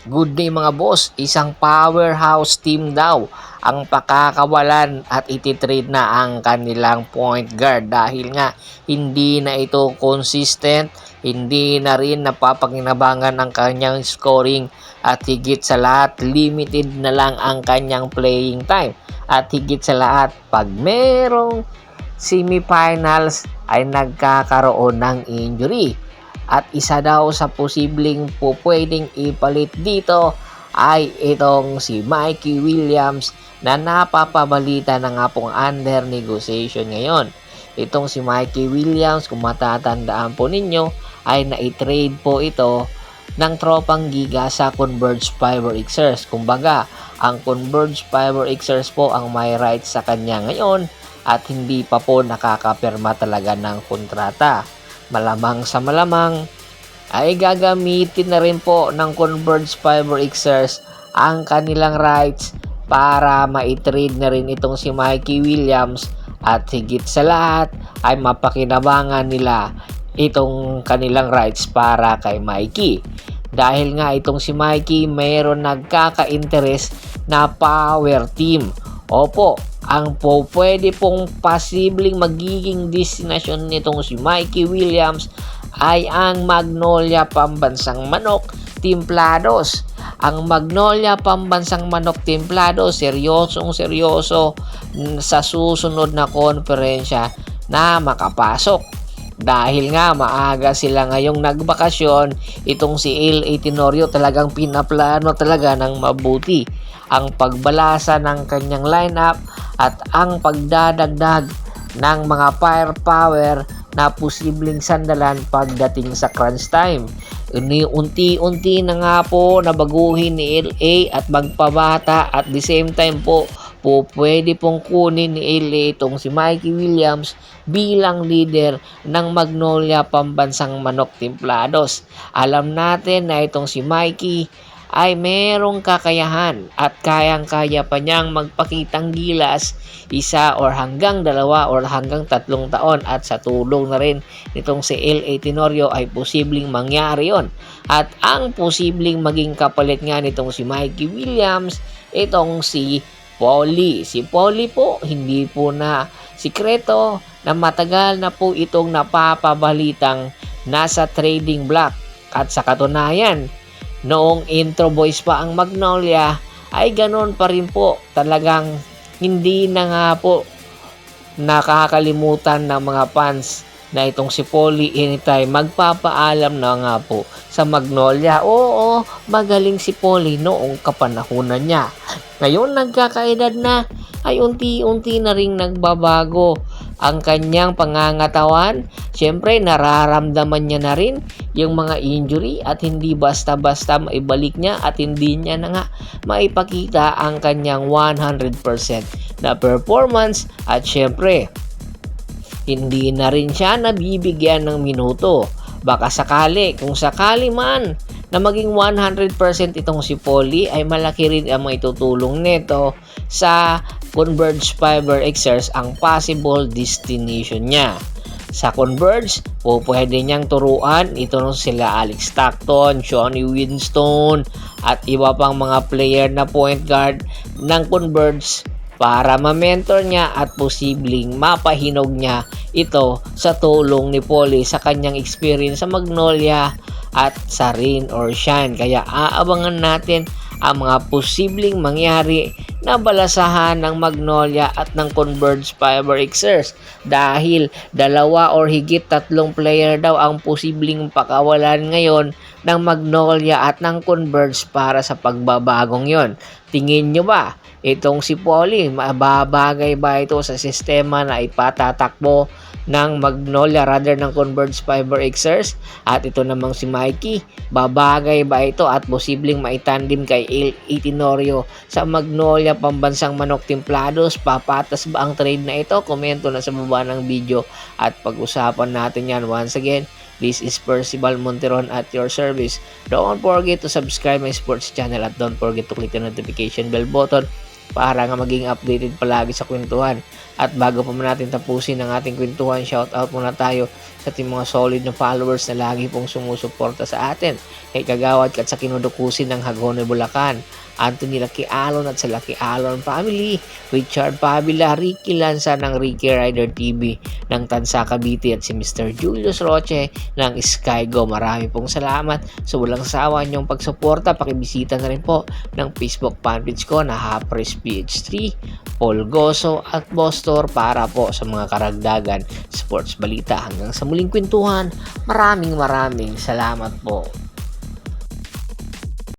Good day mga boss, isang powerhouse team daw ang pakakawalan at ititrade na ang kanilang point guard dahil nga hindi na ito consistent, hindi na rin napapakinabangan ang kanyang scoring at higit sa lahat limited na lang ang kanyang playing time at higit sa lahat pag merong semifinals ay nagkakaroon ng injury. At isa daw sa posibleng pupwedeng ipalit dito ay itong si Mikey Williams na napapabalita na nga pong under negotiation ngayon. Itong si Mikey Williams, kung matatandaan po ninyo, ay na-trade po ito ng tropang giga sa Converge Fiber Xers. Kumbaga, ang Converge Fiber Xers po ang may rights sa kanya ngayon at hindi pa po nakakapirma talaga ng kontrata. Malamang sa malamang ay gagamitin na rin po ng Converge Fiber Xers ang kanilang rights para ma-trade na rin itong si Mikey Williams at higit sa lahat ay mapakinabangan nila itong kanilang rights para kay Mikey. Dahil nga itong si Mikey mayroon nagkaka-interest na power team. Opo, ang pwede pong posibleng magiging destinasyon nitong si Mikey Williams ay ang Magnolia Pambansang Manok Timplados. Ang Magnolia Pambansang Manok Timplados, seryoso sa susunod na konferensya na makapasok. Dahil nga maaga sila ngayong nagbakasyon, itong si LA Tenorio talagang pinaplano talaga ng mabuti ang pagbalasa ng kanyang lineup at ang pagdadagdag ng mga firepower na posibleng sandalan pagdating sa crunch time. Unti-unti na nga po nabaguhin ni LA at magpabata at the same time po pwede pong kunin ni LA itong si Mikey Williams bilang leader ng Magnolia Pambansang Manok Timplados. Alam natin na itong si Mikey ay merong kakayahan at kayang-kaya pa niyang magpakitang gilas isa or hanggang 2 or hanggang 3 taon at sa tulong na rin nitong si LA Tenorio ay posibleng mangyari yon. At ang posibleng maging kapalit nga nitong si Mikey Williams, itong si Paulie. Si Paulie po, hindi po na sikreto na matagal na po itong napapabalitang nasa trading block. At sa katunayan, noong intro boys pa ang Magnolia, ay ganoon pa rin po. Talagang hindi na nga po nakakalimutan ng mga fans na itong si Paulie anytime magpapaalam na nga po sa Magnolia. Oo, magaling si Paulie noong kapanahunan niya. Ngayon nagkakaedad na ay unti-unti na ring nagbabago ang kanyang pangangatawan. Siyempre nararamdaman niya na rin yung mga injury at hindi basta-basta maibalik niya at hindi niya na nga maipakita ang kanyang 100% na performance at siyempre hindi na rin siya nabibigyan ng minuto. Baka sakali, kung sakali man na maging 100% itong si Paulie ay malaki rin ang maitutulong nito sa Converge Fiber Xers ang possible destination niya. Sa Converge, pwede niyang turuan ito sila Alex Stockton, Shawnee Winston at iba pang mga player na point guard ng Converge para ma-mentor niya at posibleng mapahinog niya ito sa tulong ni Paulie sa kanyang experience sa Magnolia at sa Rain or Shine. Kaya aabangan natin ang mga posibleng mangyari na balasahan ng Magnolia at ng Converge Fiber Xers dahil 2 or higit 3 player daw ang posibleng pakawalan ngayon ng Magnolia at ng Converge para sa pagbabagong yon. Tingin nyo ba itong si Paulie, mababagay ba ito sa sistema na ipatatakbo ng Magnolia rather ng Converge Fiber Xers? At ito namang si Mikey, babagay ba ito at posibleng maitandim kay LA Tenorio sa Magnolia Pambansang Manok Timplados? Papatas ba ang trade na ito? Komento na sa baba ng video at pag-usapan natin yan. Once again, this is Percival Monteron at your service. Don't forget to subscribe my sports channel at don't forget to click the notification bell button para nga maging updated palagi sa kwentuhan. At bago pa man natin tapusin ang ating kwentuhan, shoutout muna tayo sa ating mga solid na followers na lagi pong sumusuporta sa atin. Kay Kagawad at sa kinudukusin ng Hagonoy, Bulacan, Anthony Lucky Alon at sa Lucky Alon family, Richard Pavila, Ricky Lanza ng Ricky Rider TV ng Tansa Cavite at si Mr. Julius Roche ng Skygo. Marami pong salamat sa walang sawa niyong pagsuporta. Pakibisita na rin po ng Facebook fanpage ko na Hapres PH3, Paul Goso at Bostor para po sa mga karagdagan sports balita. Hanggang sa muling kwentuhan, maraming salamat po.